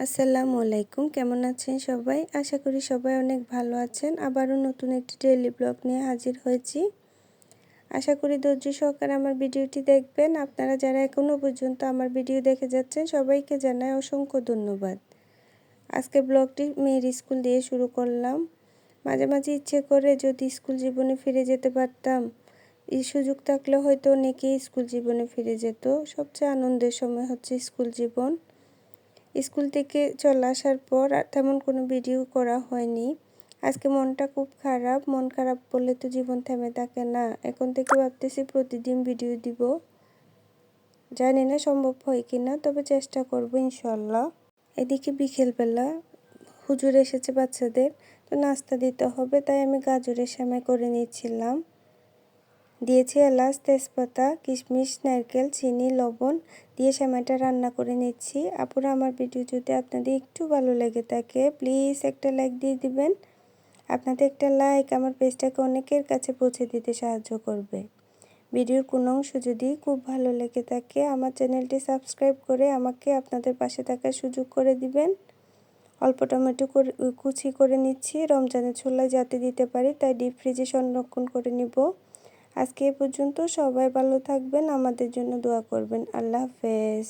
আসসালামু আলাইকুম, কেমন আছেন সবাই? আশা করি সবাই অনেক ভালো আছেন। আবারও নতুন একটি ডেইলি ব্লগ নিয়ে হাজির হয়েছি। আশা করি ধৈর্য সহকারে আমার ভিডিওটি দেখবেন। আপনারা যারা এখনও পর্যন্ত আমার ভিডিও দেখে যাচ্ছেন সবাইকে জানাই অসংখ্য ধন্যবাদ। আজকে ব্লগটি মেয়ের স্কুল দিয়ে শুরু করলাম। মাঝে মাঝে ইচ্ছে করে যদি স্কুল জীবনে ফিরে যেতে পারতাম, এই সুযোগ থাকলে হয়তো অনেকেই স্কুল জীবনে ফিরে যেত। সবচেয়ে আনন্দের সময় হচ্ছে স্কুল জীবন। স্কুল থেকে চলে আসার পর আর তেমন কোনো ভিডিও করা হয়নি। আজকে মনটা খুব খারাপ। মন খারাপ বললে তো জীবন থেমে থাকে না। এখন থেকে ভাবতেছি প্রতিদিন ভিডিও দিব। জানি না সম্ভব হয় কি না, তবে চেষ্টা করব ইনশাল্লাহ। এদিকে বিকেলবেলা হুজুর এসেছে বাচ্চাদের, তো নাস্তা দিতে হবে, তাই আমি গাজরের সেমাই করে নিচ্ছিলাম। দিয়েছি এলাচ, তেজপাতা, কিশমিশ, নারকেল, চিনি, লবণ দিয়ে সেমাইটা রান্না করে নিচ্ছি। আপুরা, আমার ভিডিও যদি আপনাদের একটু ভালো লেগে থাকে প্লিজ একটা লাইক দিয়ে দিবেন। আপনাদের একটা লাইক আমার পেজটাকে অনেকের কাছে পৌঁছে দিতে সাহায্য করবে। ভিডিওর কোনো অংশ যদি খুব ভালো লেগে থাকে আমার চ্যানেলটি সাবস্ক্রাইব করে আমাকে আপনাদের পাশে থাকার সুযোগ করে দিবেন। অল্প টমেটো কুচি করে নিচ্ছি, রমজানের ছোলায় যাতে দিতে পারি তাই ডিপ ফ্রিজে সংরক্ষণ করে নিব। আজকে এ পর্যন্ত, সবাই ভালো থাকবেন, আমাদের জন্য দোয়া করবেন। আল্লাহ হাফেজ।